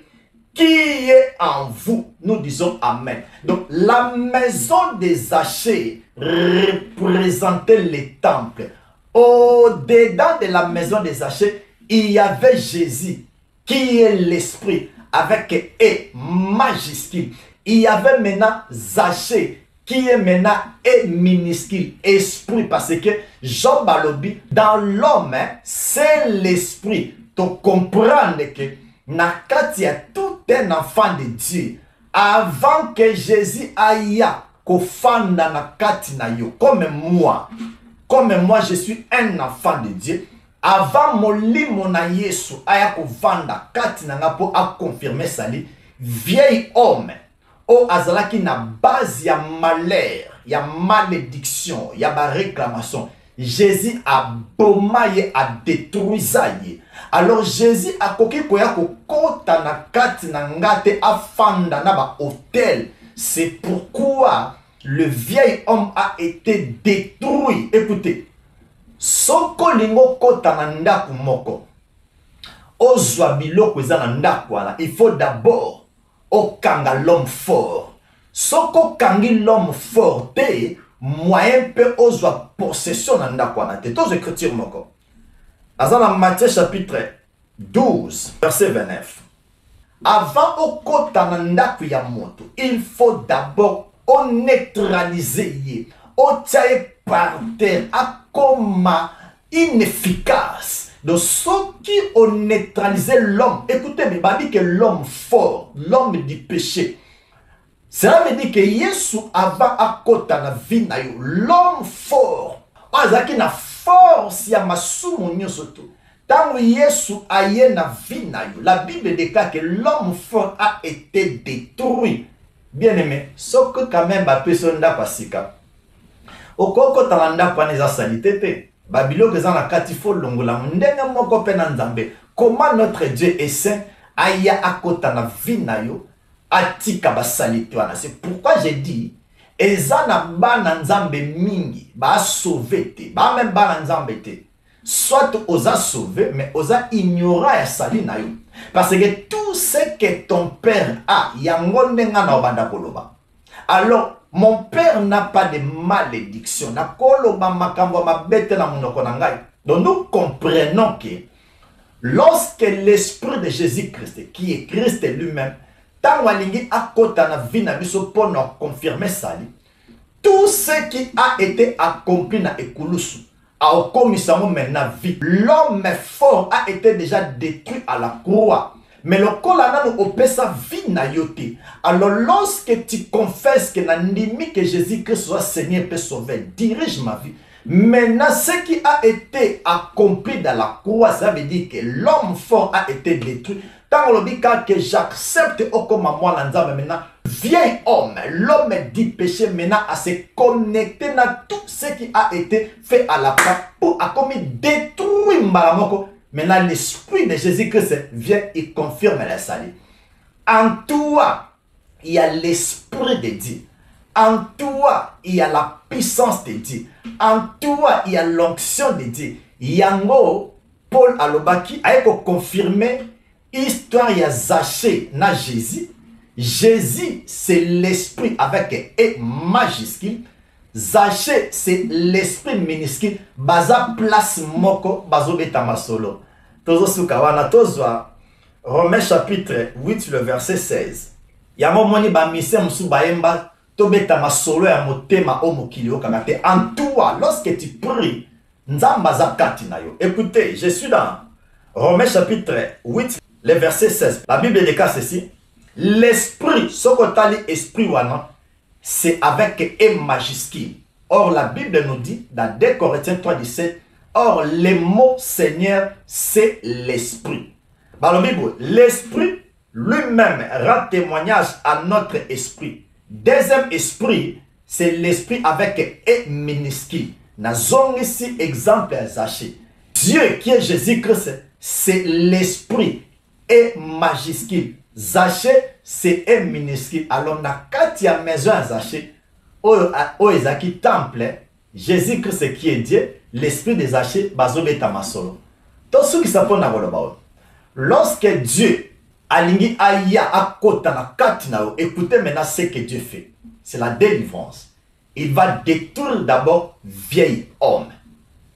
[SPEAKER 3] qui est en vous. Nous disons Amen. Donc la maison des Zaché représentait le temple. Au-dedans de la maison des Zaché, il y avait Jésus qui est l'esprit avec E majuscule. Il y avait maintenant Zaché qui est maintenant E minuscule, esprit, parce que Jean Balobi, dans l'homme, c'est l'esprit. Tu comprends que Nakati y a tout un enfant de Dieu. Avant que Jésus aille kofanda Nakati na yo, comme moi je suis un enfant de Dieu. Avant molimo na Yesu aya kovanda kati na nga po a confirmer sali vieil homme o azalaki na base ya malheur, ya malédiction, ya ba réclamation. Jésus a bomaye a détruit ça. Alors Jésus a koki koya kokota na kati na ngate afanda na ba hôtel. C'est pourquoi le vieil homme a été détruit. Écoutez, soko lingo kota na ndaku moko. Ozwa biloko eza na ndaku wana, il faut d'abord okanga l'homme fort. Soko kangi l'homme fort te, moyen pe ozwa possession na ndaku wana te. Tozo écriture moko. Dans Matthieu chapitre 12, verset 29. Avant au kota na ndaku ya moto, il faut d'abord neutraliser, otaye par terre, akoma inefficace. Donc, ceux qui ont neutralisé l'homme, écoutez, mais il dit que l'homme fort, l'homme du péché, cela veut dire que Yesu avant à kota na vie na yo, l'homme fort, azaki na force ya masumu nyoso to. Tango Yesu aye na vie na yo, la Bible déclare que l'homme fort a été détruit. Bien aimé, sauf que quand même ba personne da pasika. Okoko talanda pa neza salité. Babilo que na katifo longola ndenga moko pe na nzambe. Comment notre Dieu est saint aya akota na vie na yo atika ba salité wana. C'est pourquoi j'ai dit ezana ba na nzambe mingi ba sauver te. Ba même ba na nzambe te. Soit osa sauver mais osa ignora ya sali na yo. Parce que tout ce que ton père a, yango ndenga na obanda koloba. Alors mon père n'a pas de malédiction. Na koloba makambo mabete na munoko na ngai. Donc nous comprenons que lorsque l'esprit de Jésus-Christ, qui est Christ lui-même, tango alingi akota na vie na biso pour nous confirmer sali, tout ce qui a été accompli na ekulusu, a okomisango maintenant vie. L'homme fort a été déjà détruit à la croix. Mais le colana nous opère sa vie na yote. Alors lorsque tu confesses que n'animi que Jésus-Christ soit Seigneur peut sauver, dirige ma vie. Maintenant, ce qui a été accompli dans la croix, ça veut dire que l'homme fort a été détruit. Tant que j'accepte comme moi maintenant, vieil homme, l'homme du péché maintenant à se connecter à tout ce qui a été fait à la croix pour à comme détruire Mbalamoko. Maintenant, l'esprit de Jésus-Christ vient et confirme la salut. En toi, il y a l'esprit de Dieu. En toi, il y a la puissance de Dieu. En toi, il y a l'onction de Dieu. Yango, Paul Alobaki a confirmé l'histoire de Zaché na Jésus. Jésus, c'est l'esprit avec E majuscule. Zaché, c'est l'esprit minuscule. Baza place moko, bazo betama solo. Tozo sukawana, tozwa. Romains chapitre 8, le verset 16. Yamo moni ba mise msu baemba, to betama solo ya motema o mokili o kamate. En toi, lorsque tu pries, nzamba za kati na yo. Écoutez, je suis dans Romains chapitre 8, le verset 16. La Bible déclare ceci. L'esprit, sokotali esprit wana, c'est avec E majuscule. Or, la Bible nous dit, dans 2 Corinthiens 3, 17, or, le mot Seigneur, c'est l'esprit. Dans la Bible, l'esprit lui-même rend témoignage à notre esprit. Deuxième esprit, c'est l'esprit avec E minuscule. Nazong ici, exemple Zaché. Dieu qui est Jésus-Christ, c'est l'esprit E majuscule. Zaché, c'est E minuscule. Alors, na katia maison à Zaché, au Ezaki temple, Jésus-Christ qui est Dieu, l'esprit de Zaché, bazobé tamasolo. Tout ce qui s'appelle na golobao. Lorsque Dieu alingi aya akota na katina, écoutez maintenant ce que Dieu fait. C'est la délivrance. Il va détruire d'abord vieil homme.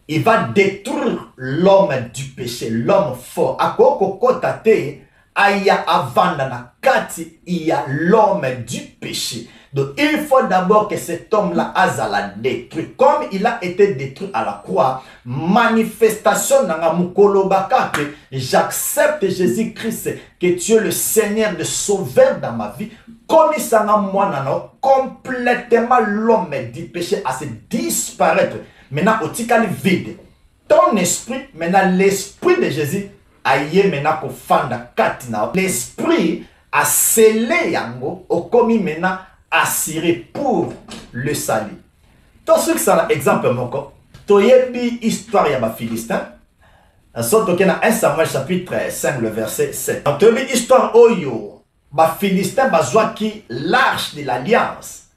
[SPEAKER 3] Il va détruire l'homme du péché, l'homme fort. Akoko kota te, aya avanda na kati, il y a l'homme du péché. Donc il faut d'abord que cet homme-là azala détruit. Comme il a été détruit à la croix, manifestation nanga mukolobaka que j'accepte Jésus-Christ, que tu es le Seigneur, le Sauveur dans ma vie. Comme il s'en a moi complètement l'homme du péché a se disparaître. Maintenant au tikali vide. Ton esprit, maintenant l'esprit de Jésus aye maintenant pour fanda katina. L'esprit a scellé yango au commis maintenant assuré pour le salut. Tout ce qui est un exemple, mon corps, tu as une histoire de Philistin. Sotoke na 1 Samuel chapitre 5 le verset 7. On te dit histoire oyo ba Philistin bazwaki l'arche de l'alliance.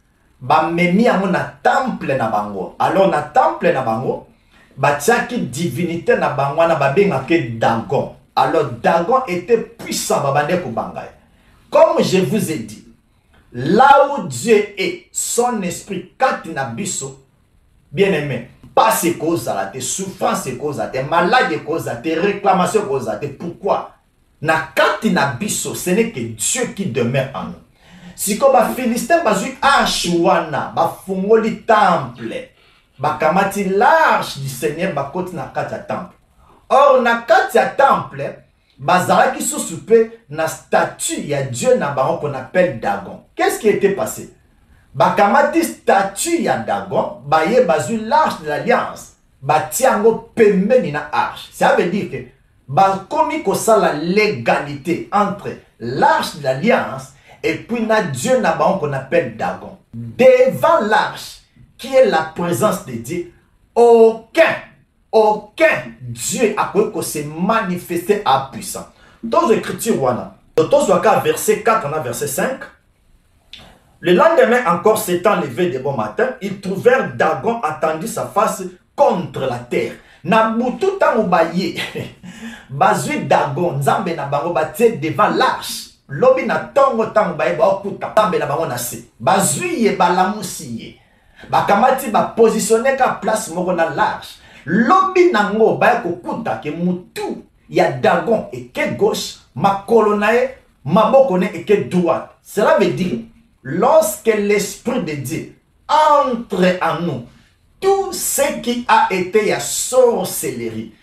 [SPEAKER 3] Ba memi yango na temple na bango. Alors na temple na bango ba tiaki divinité na bango na babengaki Dagon. Alors Dagon était puissant babande ko bangay. Comme je vous ai dit, là où Dieu est, son esprit katina biso, bien aimé, pas ces causes à la souffrance ces causes à maladie causes à réclamations causes à pourquoi na katina biso, ce n'est que Dieu qui demeure en nous. Si comme ba Philistin bazu archwana, ba fungoli temple, ba kamati l'arche du Seigneur ba koti na katia temple. Or na katia temple, bazara qui se soupe na statue ya Dieu na baron qu'on appelle Dagon. Qu'est-ce qui était passé? Bakamati statue ya Dagon, baye bazu l'arche de l'alliance, batiango pembeni na arche. Ça veut dire que bakomi kosa la légalité entre l'arche de l'alliance et puis na Dieu na baron qu'on appelle Dagon. Devant l'arche, qui est la présence de Dieu, aucun Dieu a pu se manifester à puissant. Dans l'écriture, verset 4, on a verset 5. Le lendemain encore, s'étant levé de bon matin, ils trouvèrent Dagon attendu sa face contre la terre. Nabutu tangubaye, bazui Dagon, Nzambe na bango batie devant l'arche. Lobi na tongo tangubaye ba okuta, Nzambe na bango na se. Bazui ye balamusi ye. Bakamati ba positionner ka place moko na l'arche. Lobi nango ba kokuta ke mutu ya Dagon eke gauche, makolo nae maboko ne eke droite. Cela veut dire lorsque l'esprit de Dieu entre en nous, tout ce qui a été ya sorcellerie,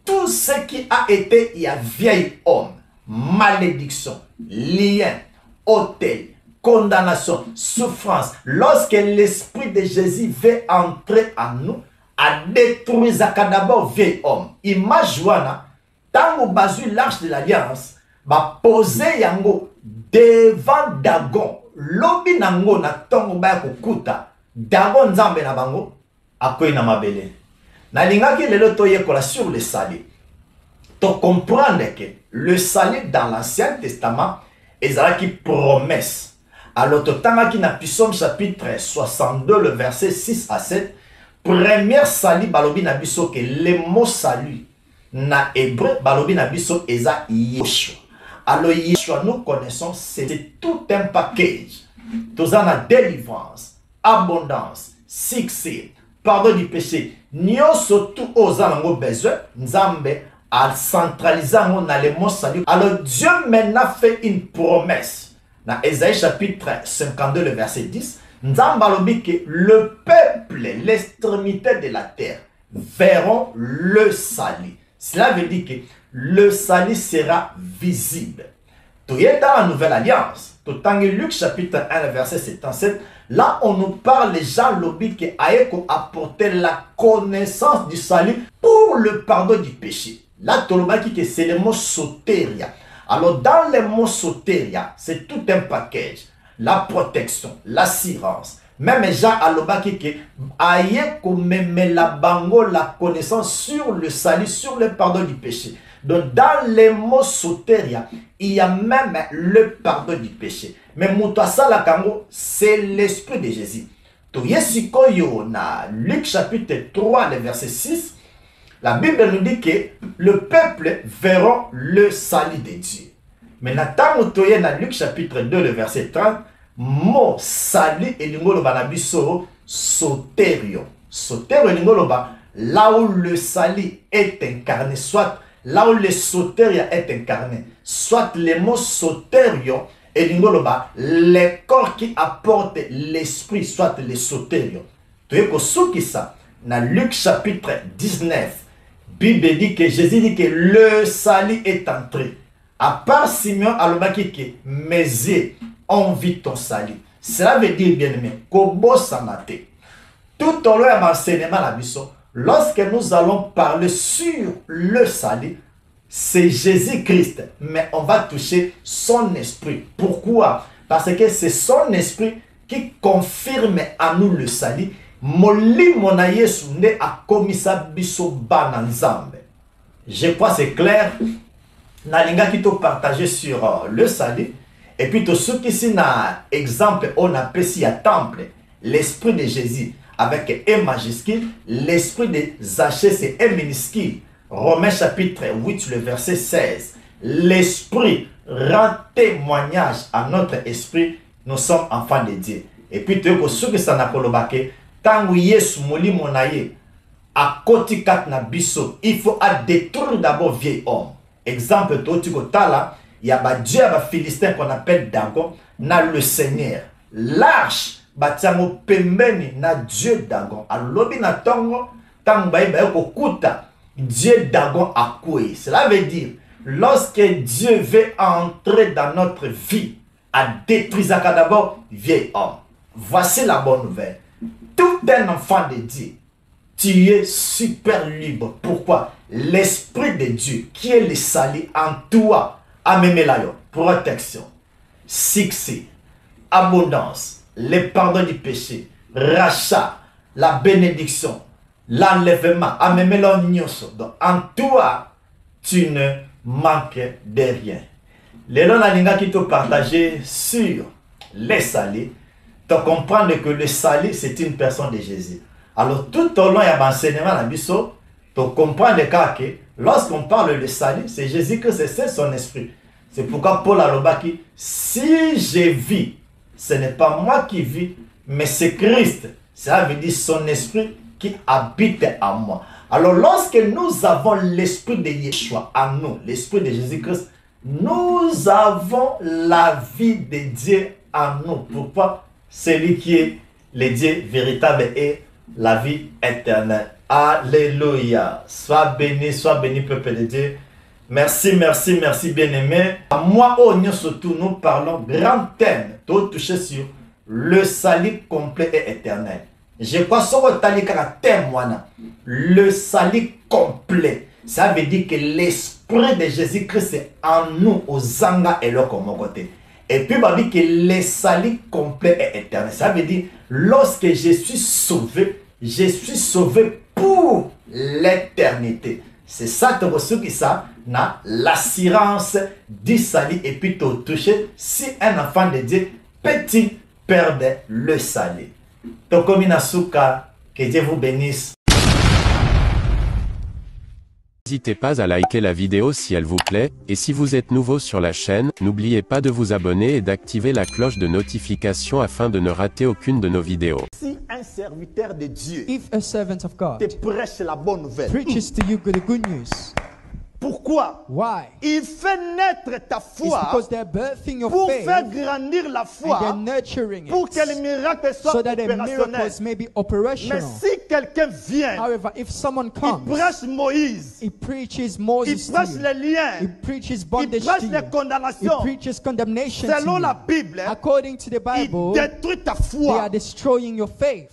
[SPEAKER 3] tout ce qui a été ya vieil homme, malédiction, lien, hôtel, condamnation, souffrance, lorsque l'esprit de Jésus veut entrer en nous, a détruit d'abord vieil homme. Image wana, tango bazu l'arche de l'alliance, ba poser yango devant Dagon. Lobi nango na tongo ba kokuta. Dagon Nzambe na bango akoy na mabele. Na lingaki lelo to yekola sur le salut. To comprendre que le salut dans l'Ancien Testament est qui promesse. Alors to tangaki na Psaume chapitre 62 le verset 6 à 7. Première salut balobi na biso que le mot salut na hébreu balobi na biso eza Yeshua. Alors Yeshua nous connaissons c'est tout un package. Tous en a délivrance, abondance, succès, pardon du péché. Nyoso tout aux anango besoin Nzambe a centralisé dans le mot salut. Alors Dieu maintenant fait une promesse. Dans Ésaïe chapitre 52 le verset 10. Nzambalobi que le peuple, l'extrémité de la terre, verront le salut. Cela veut dire que le salut sera visible. Tout est dans la nouvelle alliance. Tout en Luc chapitre 1 verset 77, là on nous parle de Jean Lobi qui a apporté la connaissance du salut pour le pardon du péché. Là tout le monde dit que c'est le mot soteria. Alors dans le mot soteria, c'est tout un package. La protection, l'assurance. Même Jean Alobaki qui aïe comme la bango la connaissance sur le salut, sur le pardon du péché. Donc dans les mots soteria, il y a même le pardon du péché. Mais Moutassa la Kango, c'est l'esprit de Jésus. Toyesiko na Luc chapitre 3, le verset 6, la Bible nous dit que le peuple verra le salut de Dieu. Mais Nathan na Luc chapitre 2, le verset 30, mot salut et l'ingoloba nabiso soterio. Soterio et l'ingoloba, là où le salut est incarné, soit là où le soteria est incarné, soit le mot soterio et l'ingoloba, le corps qui apporte l'esprit, soit le soterio. Tu es que ça, dans Luc chapitre 19, Bible dit que Jésus dit que le salut est entré. À part Simeon Alobaki que mes yeux ont vu ton salut. Cela veut dire bien aimé, Kobo Samate. Tout au long de l'enseignement la mission, lorsque nous allons parler sur le salut, c'est Jésus-Christ, mais on va toucher son esprit. Pourquoi? Parce que c'est son esprit qui confirme à nous le salut. Moli monaye sunde a komisa biso bananzambe. Je crois que c'est clair. Nalinga qui te partager sur le salut. Et puis tout ce qui est un exemple, on appelle ici un temple, l'esprit de Jésus avec un majuscule, l'esprit de Zachée c'est un minuscule. Romains chapitre 8, le verset 16. L'esprit rend témoignage à notre esprit, nous sommes enfants de Dieu. Et puis tu vois ce que ça n'a pas le baquet, tant que Yesu moli monaye, à côté kat na biso, il faut détruire d'abord vieil homme. Exemple, tu là, il y a Dieu, il y a Philistin qu'on appelle Dagon, na le Seigneur. L'arche, batiamo pembeni na Dieu Dagon. Alors, lobi na tongo, tango baïba okuta, Dieu Dagon a coué. Cela veut dire, lorsque Dieu veut entrer dans notre vie, à détruire d'abord vieil homme. Voici la bonne nouvelle. Tout un enfant de Dieu, tu es super libre. Pourquoi? L'Esprit de Dieu, qui est le salut en toi, amemelayo, protection, succès, abondance, le pardon du péché, rachat, la bénédiction, l'enlèvement, amemelayo nyoso. Donc, en toi, tu ne manques de rien. Les gens qui te partagé sur les salis, tu comprends que le salut, c'est une personne de Jésus. Alors, tout au long, il y a un enseignement dans le tu comprends que lorsqu'on parle de salut, c'est Jésus que c'est son esprit. C'est pourquoi Paul a dit, si je vis, ce n'est pas moi qui vis, mais c'est Christ. Ça veut dire son esprit qui habite en moi. Alors, lorsque nous avons l'esprit de Yeshua en nous, l'esprit de Jésus-Christ, nous avons la vie de Dieu en nous. Pourquoi? Celui qui est le Dieu véritable et la vie éternelle. Alléluia. Sois béni, peuple de Dieu. Merci, merci, merci, bien-aimé. Moi, surtout, nous parlons grand thème. Tout touché sur le salut complet et éternel. Je crois que ce thème, le salut complet. Ça veut dire que l'esprit de Jésus-Christ est en nous, aux Zanga et le côté. Et puis, on dit que le salut complet et éternel. Ça veut dire, lorsque je suis sauvé pour l'éternité. C'est ça que ce qui ça, l'assurance du salut. Et puis, tu touché, si un enfant de Dieu peut-il perdre le salut. Tokominasuka, que Dieu vous bénisse.
[SPEAKER 4] N'hésitez pas à liker la vidéo si elle vous plaît, et si vous êtes nouveau sur la chaîne, n'oubliez pas de vous abonner et d'activer la cloche de notification afin de ne rater aucune de nos vidéos.
[SPEAKER 3] Si un serviteur de Dieu
[SPEAKER 2] If a servant of God
[SPEAKER 3] te prêche la bonne nouvelle,
[SPEAKER 2] preaches to you the good news,
[SPEAKER 3] pourquoi?
[SPEAKER 2] why?
[SPEAKER 3] Il fait naître ta
[SPEAKER 2] It's
[SPEAKER 3] foi
[SPEAKER 2] because they're birthing your
[SPEAKER 3] pour
[SPEAKER 2] faith
[SPEAKER 3] faire grandir la
[SPEAKER 2] and
[SPEAKER 3] foi,
[SPEAKER 2] they're nurturing
[SPEAKER 3] pour que les
[SPEAKER 2] it
[SPEAKER 3] miracles soient
[SPEAKER 2] so that the
[SPEAKER 3] opérationnels.
[SPEAKER 2] miracles may be
[SPEAKER 3] Mais
[SPEAKER 2] operational.
[SPEAKER 3] si quelqu'un vient,
[SPEAKER 2] However, if someone
[SPEAKER 3] il
[SPEAKER 2] comes,
[SPEAKER 3] prêche Moïse,
[SPEAKER 2] he preaches
[SPEAKER 3] il
[SPEAKER 2] Moses to
[SPEAKER 3] prêche
[SPEAKER 2] you,
[SPEAKER 3] les liens,
[SPEAKER 2] he preaches
[SPEAKER 3] il
[SPEAKER 2] bondage
[SPEAKER 3] prêche
[SPEAKER 2] to
[SPEAKER 3] les
[SPEAKER 2] you, he
[SPEAKER 3] condamnations.
[SPEAKER 2] preaches condemnation
[SPEAKER 3] Selon
[SPEAKER 2] to
[SPEAKER 3] la
[SPEAKER 2] you.
[SPEAKER 3] Bible,
[SPEAKER 2] According to the
[SPEAKER 3] il
[SPEAKER 2] Bible,
[SPEAKER 3] détruit ta
[SPEAKER 2] they are
[SPEAKER 3] foi.
[SPEAKER 2] destroying your faith.